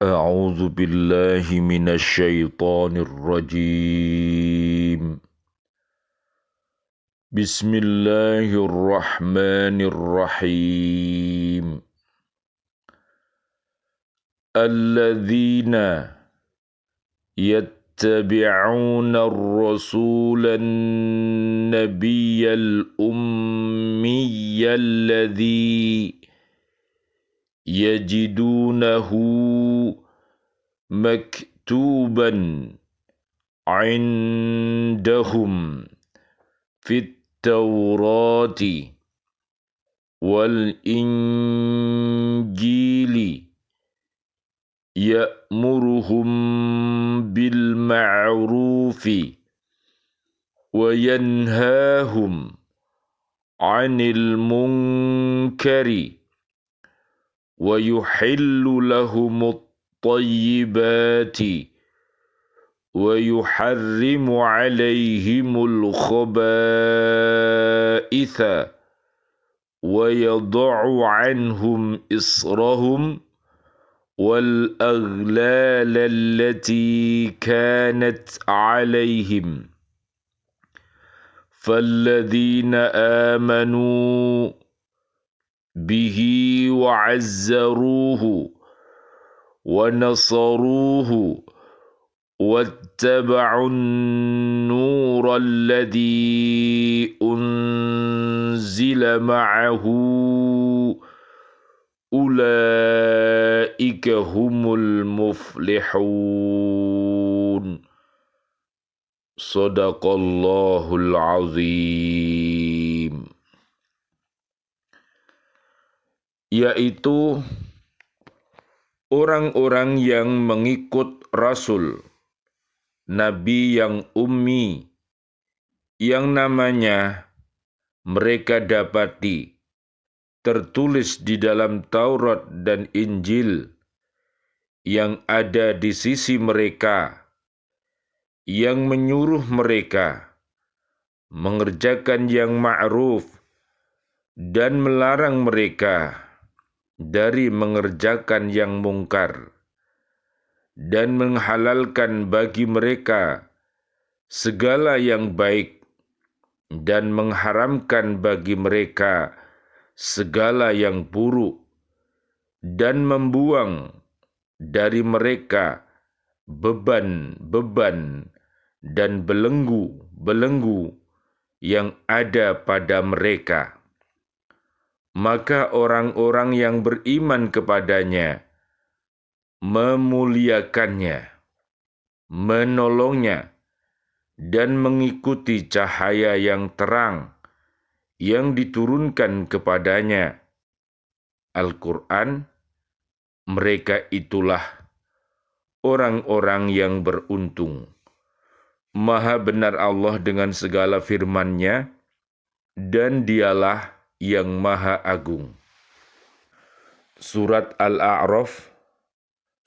أعوذ بالله من الشيطان الرجيم بسم الله الرحمن الرحيم الذين يتبعون الرسول النبي الأمي الذي يجدونه مكتوبا عندهم في التوراة والإنجيل يأمرهم بالمعروف وينهاهم عن المنكر ويحل لهم الطيبات ويحرم عليهم الخبائث ويضع عنهم إصرهم والأغلال التي كانت عليهم فالذين آمنوا به وعزروه ونصروه واتبعوا النور الذي أنزل معه أولئك هم المفلحون صدق الله العظيم. Yaitu orang-orang yang mengikut Rasul, Nabi yang ummi, yang namanya mereka dapati tertulis di dalam Taurat dan Injil, yang ada di sisi mereka, yang menyuruh mereka mengerjakan yang ma'ruf dan melarang mereka dari mengerjakan yang mungkar, dan menghalalkan bagi mereka segala yang baik dan mengharamkan bagi mereka segala yang buruk, dan membuang dari mereka beban-beban dan belenggu-belenggu yang ada pada mereka. Maka orang-orang yang beriman kepadanya memuliakannya, menolongnya, dan mengikuti cahaya yang terang yang diturunkan kepadanya, Al-Quran. Mereka itulah orang-orang yang beruntung. Maha benar Allah dengan segala firman-Nya, dan Dialah yang Maha Agung. Surat Al-A'raf,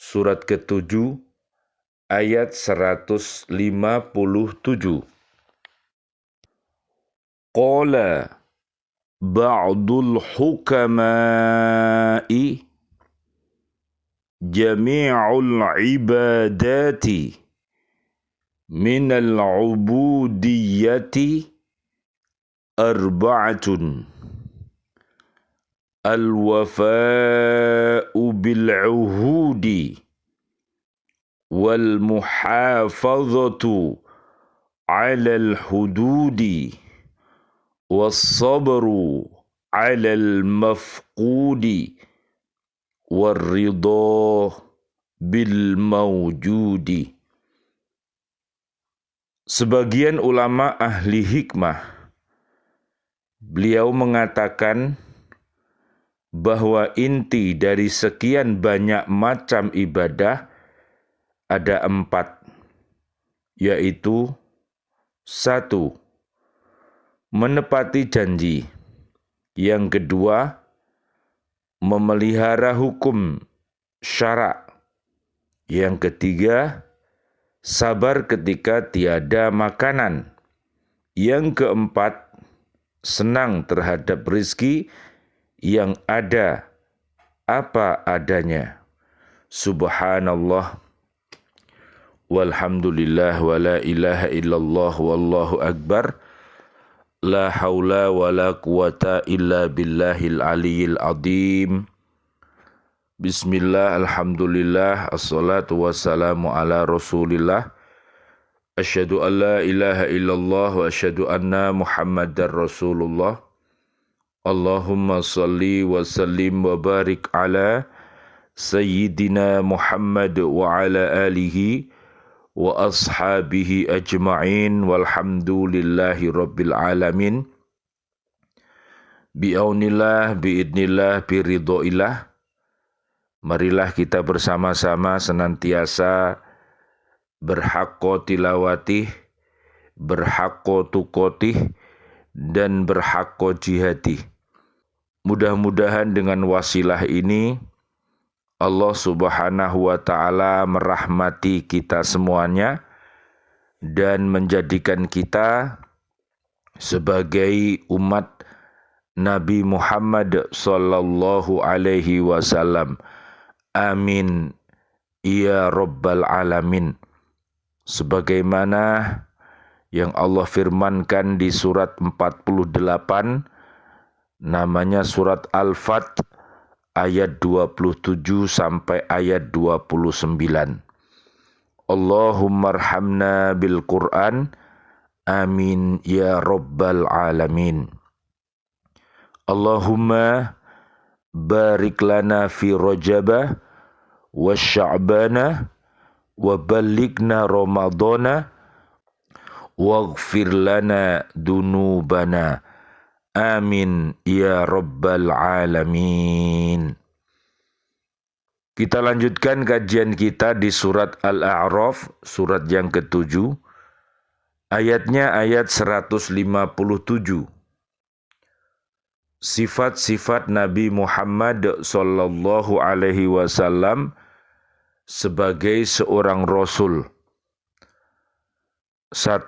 surat ke-7, ayat 157. Qala ba'dul hukama'i jami'ul ibadati minal ubudiyyati arba'atun al-wafa'u bil-uhudi wal-muhafazatu 'alal hududi was-sabru 'alal mafqudi war-ridha bil-mawjudi. Sebagian ulama ahli hikmah, beliau mengatakan bahwa inti dari sekian banyak macam ibadah ada 4, yaitu 1. Menepati janji. Yang kedua, memelihara hukum syara'. Yang ketiga, sabar ketika tiada makanan. Yang keempat, senang terhadap rezeki yang ada apa adanya. Subhanallah, walhamdulillah, wa la ilaha illallah, wallahu akbar. La haula wa la quwata illa billahil aliyyil azim. Bismillah, alhamdulillah, assalatu wassalamu ala rasulillah. Asyhadu an la ilaha illallah wa asyhadu anna muhammadar rasulullah. Allahumma salli wa sallim wa barik ala Sayyidina Muhammad wa ala alihi wa ashabihi ajma'in walhamdulillahi rabbil alamin. Bi'aunillah, bi'idnillah, biridhoillah. Marilah kita bersama-sama senantiasa berhaqqa tilawatih, berhaqqa tuqatih, dan berhaqqa jihadih. Mudah-mudahan dengan wasilah ini Allah Subhanahu wa ta'ala merahmati kita semuanya dan menjadikan kita sebagai umat Nabi Muhammad sallallahu alaihi wasallam. Amin ya rabbal alamin. Sebagaimana yang Allah firmankan di surat 48, namanya surat Al-Fat, ayat 27 sampai ayat 29. Allahumma arhamna bil Qur'an, amin ya rabbal alamin. Allahumma barik lana fi Rajabah wa Sya'banah wa ballighna Ramadana waghfir lana dunubana. Amin ya rabbal alamin. Kita lanjutkan kajian kita di surat Al-A'raf, surat yang ke-7. Ayatnya ayat 157. Sifat-sifat Nabi Muhammad sallallahu alaihi wasallam sebagai seorang rasul. 1.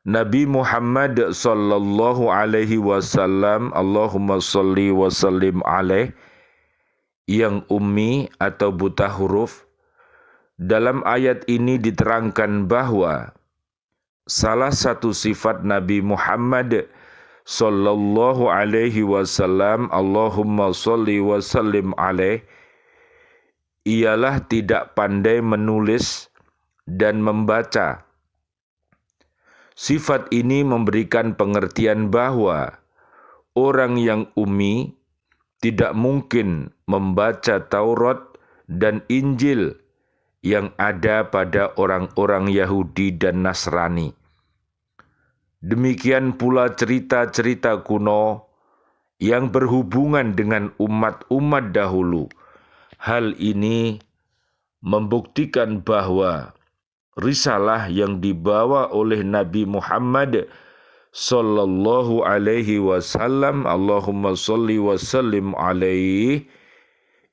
Nabi Muhammad sallallahu alaihi wasallam, Allahumma salli wa sallim alaih, yang ummi atau buta huruf. Dalam ayat ini diterangkan bahwa salah satu sifat Nabi Muhammad sallallahu alaihi wasallam, Allahumma salli wa sallim alaih, ialah tidak pandai menulis dan membaca. Sifat ini memberikan pengertian bahwa orang yang ummi tidak mungkin membaca Taurat dan Injil yang ada pada orang-orang Yahudi dan Nasrani. Demikian pula cerita-cerita kuno yang berhubungan dengan umat-umat dahulu. Hal ini membuktikan bahwa risalah yang dibawa oleh Nabi Muhammad sallallahu alaihi wasallam, Allahumma salli wa sallim alaihi,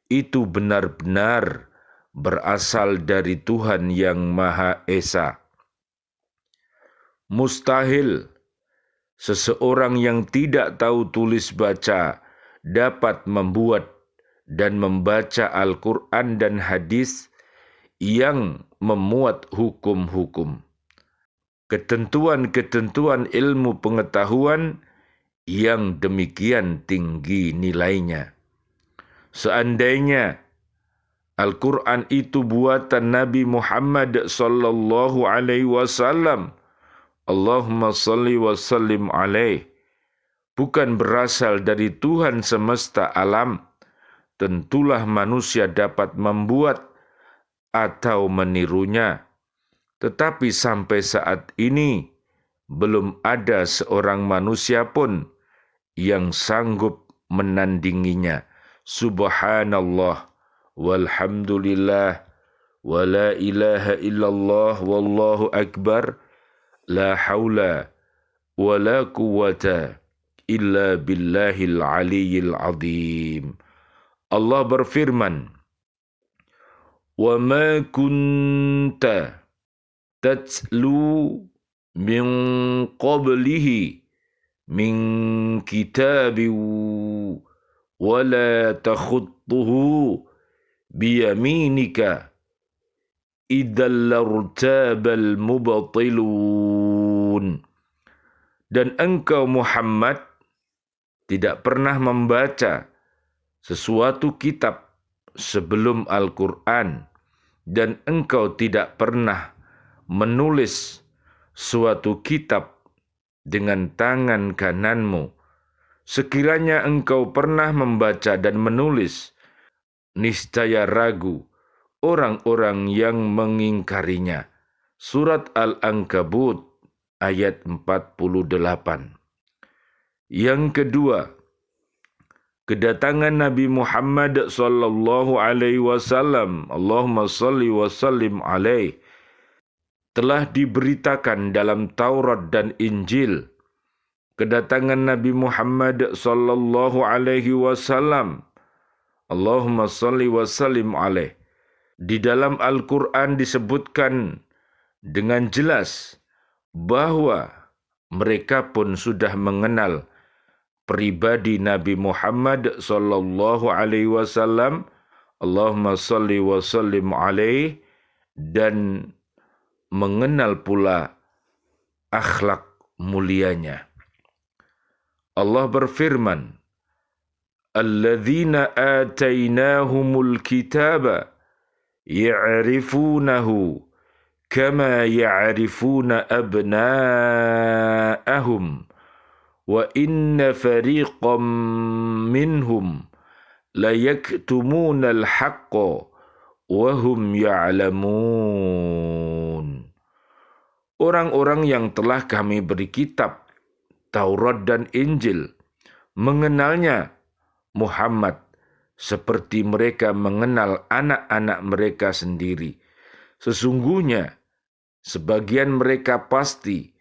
itu benar-benar berasal dari Tuhan yang Maha Esa. Mustahil seseorang yang tidak tahu tulis baca dapat membuat dan membaca Al-Quran dan hadis yang memuat hukum-hukum, ketentuan-ketentuan ilmu pengetahuan yang demikian tinggi nilainya. Seandainya Al-Quran itu buatan Nabi Muhammad sallallahu alaihi wasallam, Allahumma salli wa sallim alaih, bukan berasal dari Tuhan semesta alam, tentulah manusia dapat membuat atau menirunya. Tetapi sampai saat ini belum ada seorang manusia pun yang sanggup menandinginya. Subhanallah, walhamdulillah, wa la ilaha illallah, wallahu akbar. La haula wa la quwata illa billahil aliyyil azim. Allah berfirman, wa ma kunta tatlu min qablihi min kitabi wa la takhuttuhu biyaminika idzal lartabal mubtilun. Dan engkau Muhammad tidak pernah membaca sesuatu kitab sebelum Al-Quran, dan engkau tidak pernah menulis suatu kitab dengan tangan kananmu. Sekiranya engkau pernah membaca dan menulis, niscaya ragu orang-orang yang mengingkarinya. Surat Al-Ankabut ayat 48. Yang kedua, kedatangan Nabi Muhammad sallallahu alaihi wasallam, Allahumma salli wa sallim alaihi, telah diberitakan dalam Taurat dan Injil. Kedatangan Nabi Muhammad sallallahu alaihi wasallam, Allahumma salli wa sallim alaihi, di dalam Al-Quran disebutkan dengan jelas bahwa mereka pun sudah mengenal pribadi Nabi Muhammad sallallahu alaihi wasallam, Allahumma salli wa sallim alaihi, dan mengenal pula akhlak mulianya. Allah berfirman, alladzina atainahumul kitaba ya'rifunahu kama ya'rifuna abna'ahum wa inna fariqam minhum la yaktumuna al-haqqa wa hum ya'lamun. Orang-orang yang telah kami beri kitab Taurat dan Injil mengenalnya Muhammad seperti mereka mengenal anak-anak mereka sendiri. Sesungguhnya sebagian mereka pasti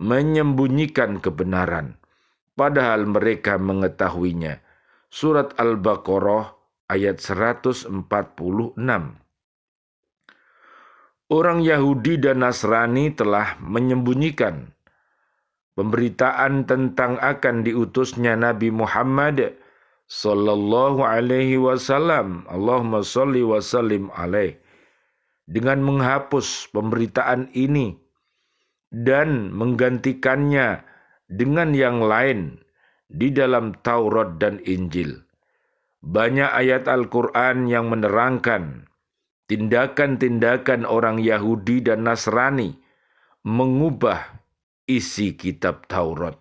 menyembunyikan kebenaran, padahal mereka mengetahuinya. Surat Al-Baqarah ayat 146. Orang Yahudi dan Nasrani telah menyembunyikan pemberitaan tentang akan diutusnya Nabi Muhammad sallallahu alaihi wasallam, Allahumma salli wa sallim alaihi, dengan menghapus pemberitaan ini dan menggantikannya dengan yang lain di dalam Taurat dan Injil. Banyak ayat Al-Quran yang menerangkan tindakan-tindakan orang Yahudi dan Nasrani mengubah isi kitab Taurat.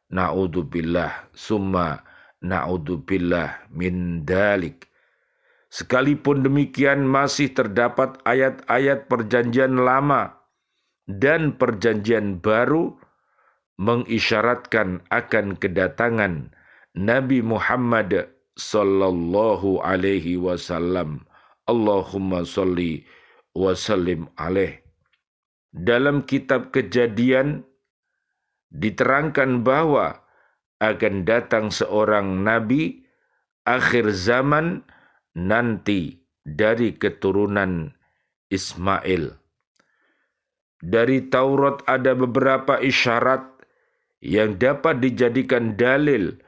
Na'udzubillah summa na'udzubillah min dalik. Sekalipun demikian masih terdapat ayat-ayat perjanjian lama dan perjanjian baru mengisyaratkan akan kedatangan Nabi Muhammad sallallahu alaihi wasallam. Allahumma salli wa sallim alaih. Dalam kitab Kejadian diterangkan bahwa akan datang seorang nabi akhir zaman nanti dari keturunan Ismail. Dari Taurat ada beberapa isyarat yang dapat dijadikan dalil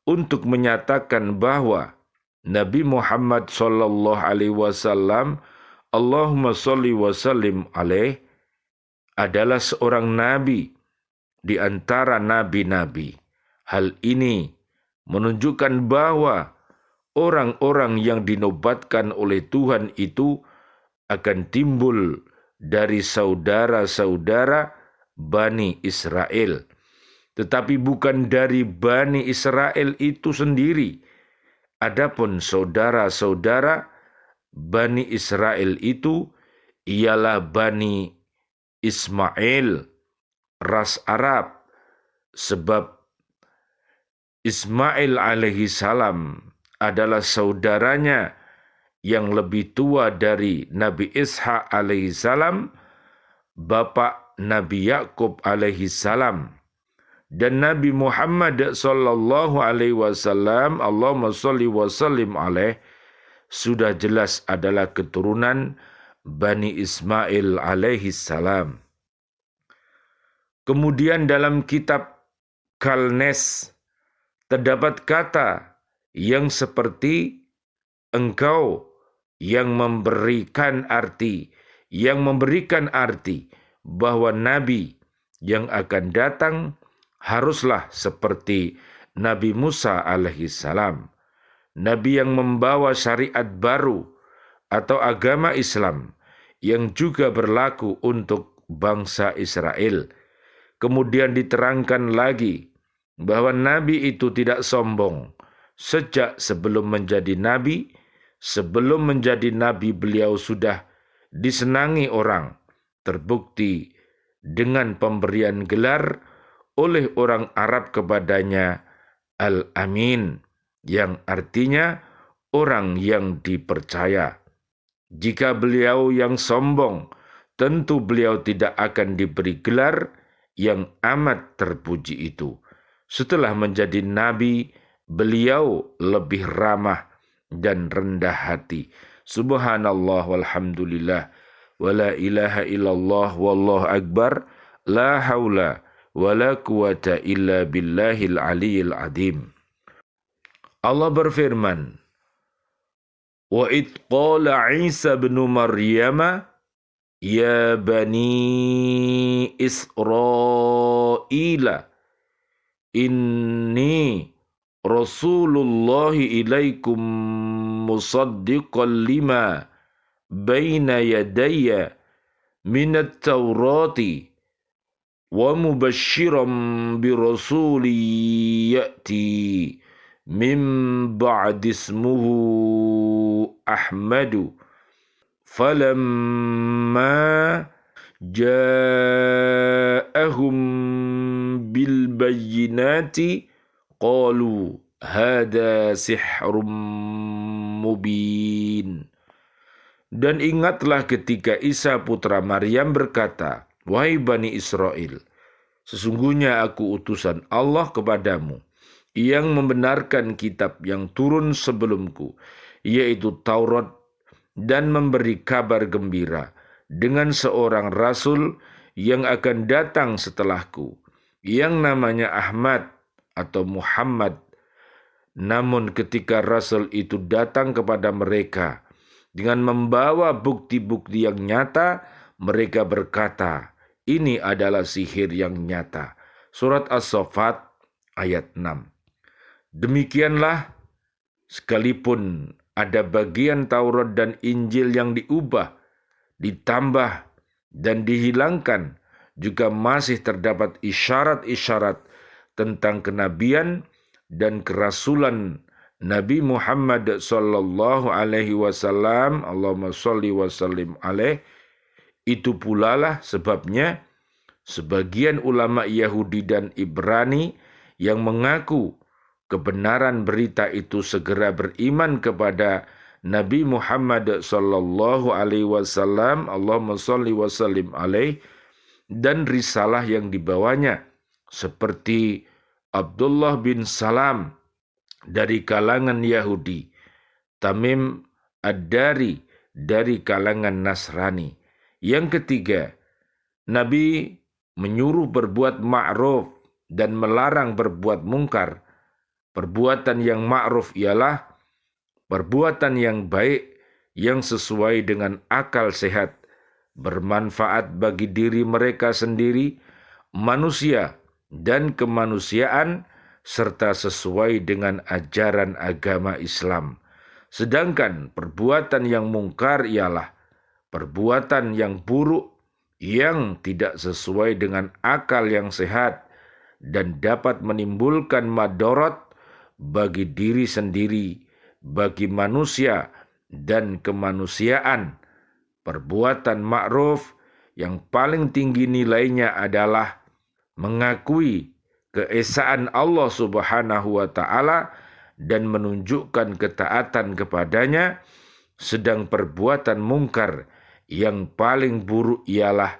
untuk menyatakan bahwa Nabi Muhammad sallallahu alaihi wasallam, Allahumma shalli wa sallim alaih, adalah seorang nabi di antara nabi-nabi. Hal ini menunjukkan bahwa orang-orang yang dinobatkan oleh Tuhan itu akan timbul dari saudara-saudara Bani Israel, tetapi bukan dari Bani Israel itu sendiri. Adapun saudara-saudara Bani Israel itu ialah Bani Ismail, ras Arab, sebab Ismail alaihi salam adalah saudaranya yang lebih tua dari Nabi Ishak alaihi salam, bapak Nabi Yakub alaihi salam. Dan Nabi Muhammad sallallahu alaihi wasallam, Allahumma shalli wa sallim alaih, sudah jelas adalah keturunan Bani Ismail alaihi salam. Kemudian dalam kitab Kalnes terdapat kata yang seperti engkau yang memberikan arti bahwa nabi yang akan datang haruslah seperti Nabi Musa alaihissalam, nabi yang membawa syariat baru atau agama Islam yang juga berlaku untuk bangsa Israel. Kemudian diterangkan lagi bahwa nabi itu tidak sombong. Sejak sebelum menjadi nabi, beliau sudah disenangi orang, terbukti dengan pemberian gelar oleh orang Arab kepadanya Al-Amin, yang artinya orang yang dipercaya. Jika beliau yang sombong, tentu beliau tidak akan diberi gelar yang amat terpuji itu. Setelah menjadi nabi, beliau lebih ramah dan rendah hati. Subhanallah walhamdulillah wa la ilaha illallah wallahu akbar la haula wa la quwata illa billahil aliyil azim. Allah berfirman, wa id qala Isa bin Maryam ya bani Israila inni Rasulullahi ilaikum musaddiqan lima baina yadayya minat Taurati wa mubashiran bi rasuli ya'ti min ba'di ismuhu Ahmadu falamma ja'ahum bil bayyinati qalu hada sihrum mubin. Dan ingatlah ketika Isa putra Maryam berkata, wahai Bani Israel, sesungguhnya aku utusan Allah kepadamu yang membenarkan kitab yang turun sebelumku, yaitu Taurat, dan memberi kabar gembira dengan seorang rasul yang akan datang setelahku, yang namanya Ahmad atau Muhammad. Namun ketika rasul itu datang kepada mereka dengan membawa bukti-bukti yang nyata, mereka berkata, ini adalah sihir yang nyata. Surat As-Saffat ayat 6. Demikianlah, sekalipun ada bagian Taurat dan Injil yang diubah, ditambah, dan dihilangkan, juga masih terdapat isyarat-isyarat tentang kenabian dan kerasulan Nabi Muhammad sallallahu alaihi wasallam. Allahumma shalli wa sallim alaih. Itu pula lah sebabnya sebagian ulama Yahudi dan Ibrani yang mengaku kebenaran berita itu segera beriman kepada Nabi Muhammad sallallahu alaihi wasallam, Allahumma shalli wa sallim alaih, dan risalah yang dibawanya, seperti Abdullah bin Salam dari kalangan Yahudi, Tamim Ad-Dari dari kalangan Nasrani. Yang ketiga, Nabi menyuruh berbuat ma'ruf dan melarang berbuat mungkar. Perbuatan yang ma'ruf ialah perbuatan yang baik yang sesuai dengan akal sehat, bermanfaat bagi diri mereka sendiri, manusia, dan kemanusiaan, serta sesuai dengan ajaran agama Islam. Sedangkan perbuatan yang mungkar ialah perbuatan yang buruk yang tidak sesuai dengan akal yang sehat dan dapat menimbulkan madarat bagi diri sendiri, bagi manusia, dan kemanusiaan. Perbuatan ma'ruf yang paling tinggi nilainya adalah mengakui keesaan Allah Subhanahu wa Ta'ala dan menunjukkan ketaatan kepadanya, sedang perbuatan mungkar yang paling buruk ialah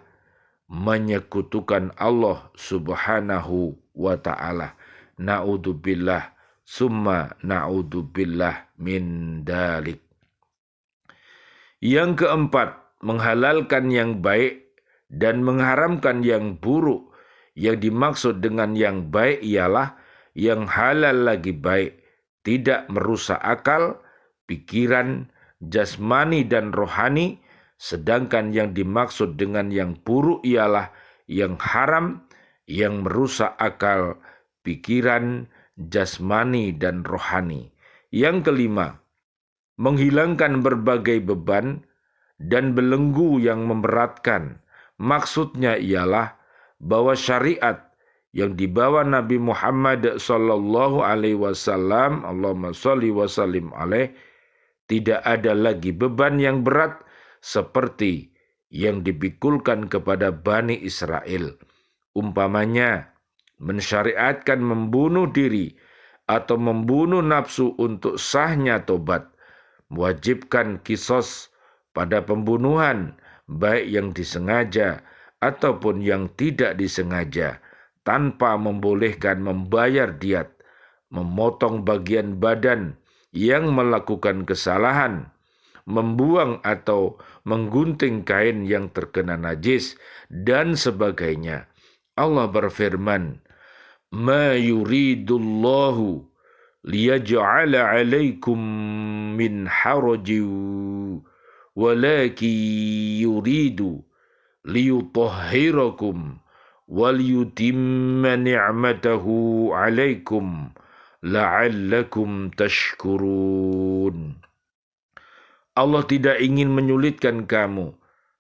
menyekutukan Allah Subhanahu wa Ta'ala. Na'udzubillah summa na'udzubillah min dalik. Yang keempat, menghalalkan yang baik dan mengharamkan yang buruk. Yang dimaksud dengan yang baik ialah yang halal lagi baik, tidak merusak akal, pikiran, jasmani dan rohani, sedangkan yang dimaksud dengan yang buruk ialah yang haram, yang merusak akal, pikiran, jasmani dan rohani. Yang kelima, menghilangkan berbagai beban dan belenggu yang memberatkan. Maksudnya ialah bahwa syariat yang dibawa Nabi Muhammad sallallahu alaihi wasallam, Allahumma shalli wa sallim alaih, tidak ada lagi beban yang berat seperti yang dipikulkan kepada Bani Israel. Umpamanya, mensyariatkan membunuh diri atau membunuh nafsu untuk sahnya tobat, mewajibkan kisos pada pembunuhan, baik yang disengaja ataupun yang tidak disengaja, tanpa membolehkan membayar diat, memotong bagian badan yang melakukan kesalahan, membuang atau menggunting kain yang terkena najis, dan sebagainya. Allah berfirman, "Ma yuridullahu liyaj'ala 'alaikum min harajin walakin yuridu liyutahhirakum waliyutimma ni'matahu 'alaikum la'allakum tashkurun." Allah tidak ingin menyulitkan kamu,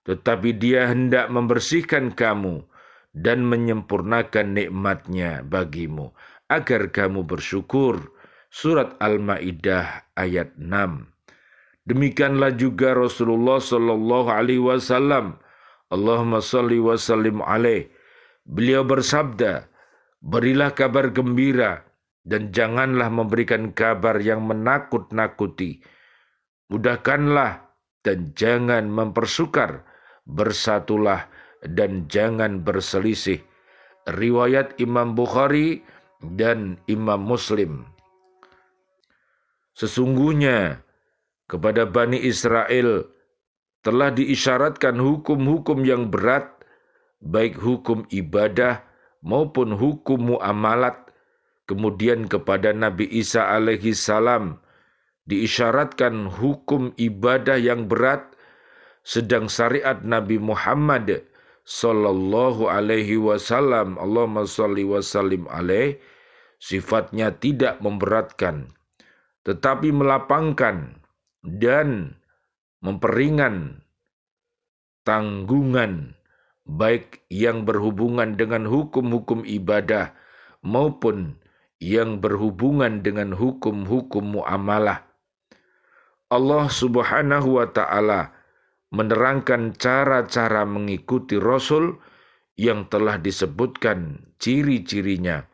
tetapi Dia hendak membersihkan kamu dan menyempurnakan nikmat-Nya bagimu, agar kamu bersyukur. Surat Al-Maidah ayat 6. Demikianlah juga Rasulullah sallallahu alaihi wasallam, Allahumma shalli wa sallim alaih. Beliau bersabda, "Berilah kabar gembira dan janganlah memberikan kabar yang menakut-nakuti. Mudahkanlah dan jangan mempersukar. Bersatulah dan jangan berselisih." Riwayat Imam Bukhari dan Imam Muslim. Sesungguhnya kepada Bani Israel telah diisyaratkan hukum-hukum yang berat, baik hukum ibadah maupun hukum muamalat. Kemudian kepada Nabi Isa alaihi salam diisyaratkan hukum ibadah yang berat, sedang syariat Nabi Muhammad sallallahu alaihi wasallam, Allahumma shalli wa sallim alaih, sifatnya tidak memberatkan, tetapi melapangkan dan memperingan tanggungan, baik yang berhubungan dengan hukum-hukum ibadah maupun yang berhubungan dengan hukum-hukum muamalah. Allah Subhanahu wa ta'ala menerangkan cara-cara mengikuti Rasul yang telah disebutkan ciri-cirinya,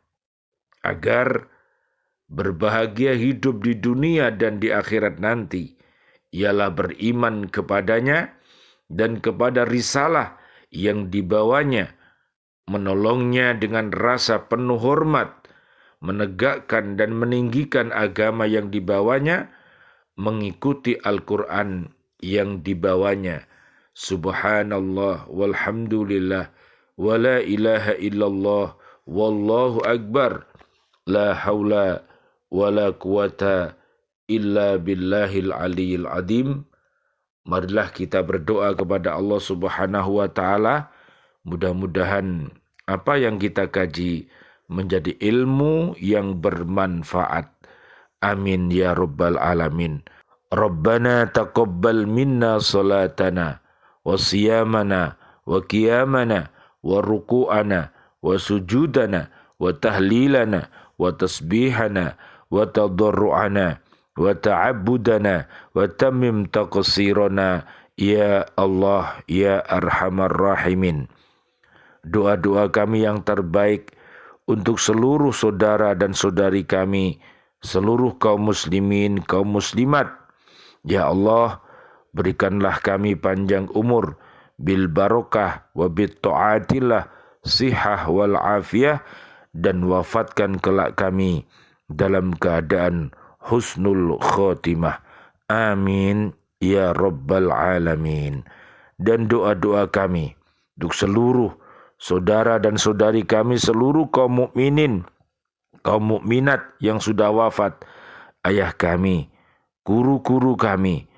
agar berbahagia hidup di dunia dan di akhirat nanti, ialah beriman kepadanya dan kepada risalah yang dibawanya, menolongnya dengan rasa penuh hormat, menegakkan dan meninggikan agama yang dibawanya, mengikuti Al-Quran yang dibawanya. Subhanallah walhamdulillah wa la ilaha illallah wallahu akbar, la haula wa la quwata illa billahil aliyil adim. Marilah kita berdoa kepada Allah Subhanahu wa ta'ala. Mudah-mudahan apa yang kita kaji menjadi ilmu yang bermanfaat. Amin ya rabbal alamin. Rabbana taqabbal minna salatana wa siyamana wa qiyamana wa ruku'ana wa sujudana wa tahlilana wa tasbihana wa tadarru'ana wa ta'abbudana wa tamim taqsirana ya Allah ya arhamar rahimin. Doa-doa kami yang terbaik untuk seluruh saudara dan saudari kami, seluruh kaum muslimin, kaum muslimat. Ya Allah, berikanlah kami panjang umur, bil barokah wa bit ta'atillah, sihah wal afiyah, dan wafatkan kelak kami dalam keadaan husnul khotimah. Amin ya rabbal alamin. Dan doa-doa kami untuk seluruh saudara dan saudari kami, seluruh kaum mukminin, kaum mukminat yang sudah wafat, ayah kami, guru-guru kami,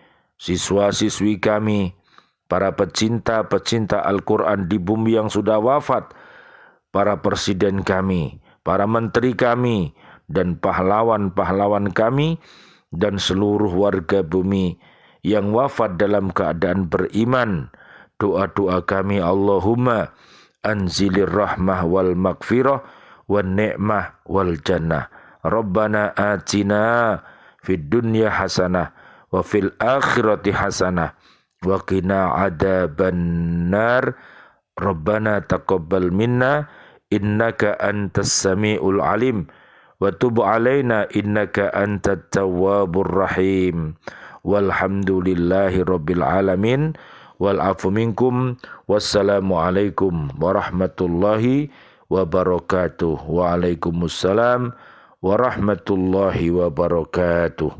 siswa-siswi kami, para pecinta-pecinta Al-Quran di bumi yang sudah wafat, para presiden kami, para menteri kami, dan pahlawan-pahlawan kami, dan seluruh warga bumi yang wafat dalam keadaan beriman. Doa-doa kami, Allahumma anzilir rahmah wal maghfirah wan ni'mah wal jannah. Rabbana atina fid dunya hasanah wa fil akhirati hasanah wa qina adzabannar. Rabbana taqabbal minna innaka antas samiul alim wa tub alaina innaka antat tawwabur rahim. Walhamdulillahi rabbil alamin. Wal afu minkum. Wassalamu alaikum warahmatullahi wabarakatuh. Waalaikumsalam warahmatullahi wabarakatuh.